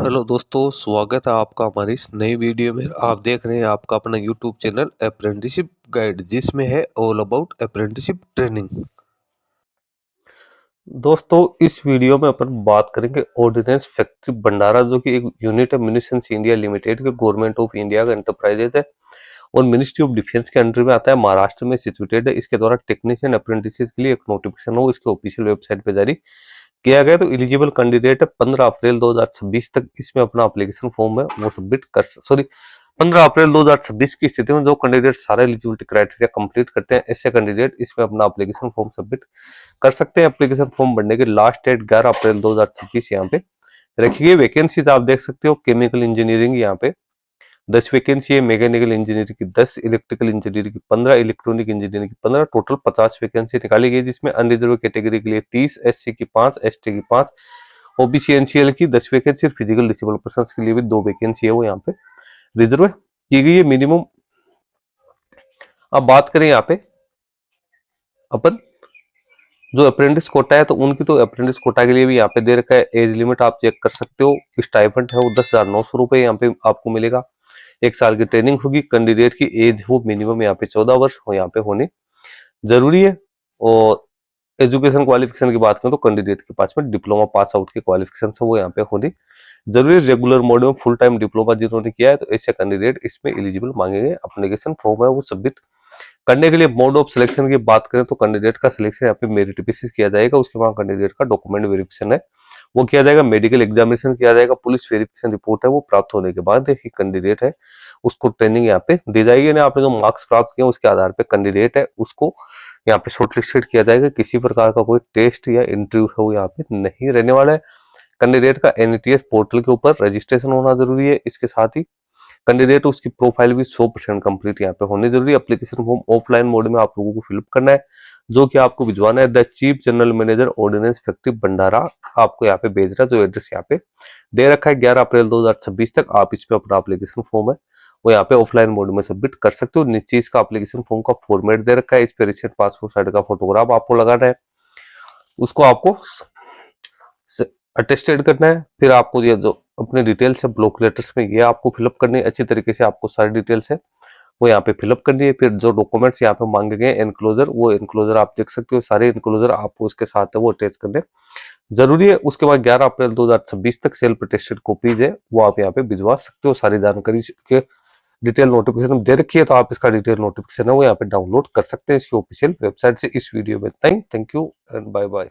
Hello दोस्तों, स्वागत है आपका हमारी इस नई वीडियो में। आप देख रहे हैं आपका अपना यूट्यूब चैनल अप्रेंटिसशिप गाइड, जिसमें है ऑल अबाउट अप्रेंटिसशिप ट्रेनिंग। दोस्तों, इस वीडियो में अपन बात करेंगे ऑर्डिनेंस फैक्ट्री भंडारा, जो कि एक यूनिट है म्यूनिशंस इंडिया लिमिटेड के गवर्नमेंट ऑफ इंडिया का एंटरप्राइजेज है और मिनिस्ट्री ऑफ डिफेंस के अंडर में आता है। महाराष्ट्र में सिचुएटेड है। इसके द्वारा टेक्नीशियन अप्रेंटिसेस के लिए एक नोटिफिकेशन हो इसके ऑफिशियल वेबसाइट पे जारी किया गया। तो एलिजिबल कैंडिडेट है 15 अप्रैल 2026 तक इसमें अपना एप्लीकेशन फॉर्म है वो सबमिट कर 15 अप्रैल 2026 की स्थिति में जो कैंडिडेट सारे एलिजिबिलिटी क्राइटेरिया कंप्लीट करते हैं, ऐसे कैंडिडेट इसमें अपना एप्लीकेशन फॉर्म सबमिट कर सकते हैं। एप्लीकेशन फॉर्म भरने की लास्ट डेट 11 अप्रैल 2026 यहाँ पे रखी गई। वैकेंसीज आप देख सकते हो, केमिकल इंजीनियरिंग यहाँ पे 10 वैकेंसी है, मैकेनिकल इंजीनियरिंग की 10, इलेक्ट्रिकल इंजीनियरिंग की 15, इलेक्ट्रॉनिक इंजीनियरिंग की 15, टोटल 50 वैकेंसी निकाली गई, जिसमें अनरिजर्व कैटेगरी के लिए 30, एससी की 5, एसटी की 5, ओबीसी एनसीएल की 10 वैकेंसी, फिजिकल डिसेबल पर्सन के लिए भी 2 वैकेंसी है वो यहाँ पे रिजर्व की गई है मिनिमम। अब बात करें यहाँ पे अपन जो अप्रेंटिस कोटा है, तो उनकी तो अप्रेंटिस कोटा के लिए भी यहाँ पे दे रखा है। एज लिमिट आप चेक कर सकते हो। स्टाइपेंड है वो 10,900 रुपए यहाँ पे आपको मिलेगा। 1 साल की ट्रेनिंग होगी। कैंडिडेट की एज वो मिनिमम यहाँ पे 14 वर्ष हो यहाँ पे होनी जरूरी है। और एजुकेशन क्वालिफिकेशन की बात करें तो कैंडिडेट के पास में डिप्लोमा पास आउट की क्वालिफिकेशन है वो यहाँ पे होनी जरूरी है। रेगुलर मोड में फुल टाइम डिप्लोमा जिन्होंने किया है, तो ऐसे कैंडिडेट इसमें एलिजिबल मांगे गए। एप्लीकेशन फॉर्म है वो सबमिट करने के लिए मोड ऑफ सिलेक्शन की बात करें तो कैंडिडेट का सिलेक्शन यहाँ पे मेरिट बेसिस किया जाएगा। उसके बाद कैंडिडेट का डॉक्यूमेंट वेरिफिकेशन है वो किया जाएगा, मेडिकल एग्जामिनेशन किया जाएगा, पुलिस वेरिफिकेशन रिपोर्ट है वो प्राप्त होने के बाद ही कैंडिडेट है उसको ट्रेनिंग यहाँ पे दी जाएगी। ना आपने जो मार्क्स प्राप्त किए उसके आधार पे कैंडिडेट है उसको यहाँ पे शॉर्टलिस्टेड किया जाएगा। किसी प्रकार का कोई टेस्ट या इंटरव्यू है वो यहाँ पे नहीं रहने वाला है। कैंडिडेट का एनईटीएस पोर्टल के ऊपर रजिस्ट्रेशन होना जरूरी है। इसके साथ ही कैंडिडेट उसकी प्रोफाइल भी 100% कंप्लीट यहाँ पे होनी जरूरी है। एप्लीकेशन फॉर्म ऑफलाइन मोड में आप लोगों को फिलअप करना है, जो कि आपको भिजवाना है the chief general manager ordnance factory Bhandara, आपको यहाँ पे भेज रहा है। जो एड्रेस यहाँ पे दे रखा है 11 अप्रैल 2026 तक आप इस पे अपना एप्लीकेशन फॉर्म है वो यहाँ पे ऑफलाइन मोड में सबमिट कर सकते हो। नीचे इसका एप्लीकेशन फॉर्म का फॉर्मेट दे रखा है। इस पे रिसेंट पासपोर्ट साइज का फोटोग्राफ आपको लगाना है, उसको आपको अटेस्टेड करना है। फिर आपको ये जो अपने डिटेल्स है ब्लॉक लेटर्स में ये आपको फिलअप करनी है अच्छी तरीके से। आपको सारी डिटेल्स है वो यहाँ पे फिलअप करनी है। फिर जो डॉक्यूमेंट्स यहाँ पे मांगे गए एनक्लोजर, वो एनक्लोजर आप देख सकते हो। सारे एनक्लोजर आपको उसके साथ है वो अटैच करने जरूरी है। उसके बाद 11 अप्रैल 2026 तक सेल्फ अटेस्टेड कॉपीज है वो आप यहाँ पे भिजवा सकते हो। सारी जानकारी के डिटेल नोटिफिकेशन दे रखी है, तो आप इसका डिटेल नोटिफिकेशन है वो यहाँ पे डाउनलोड कर सकते हैं इसकी ऑफिशियल वेबसाइट से। इस वीडियो में thank you and bye bye.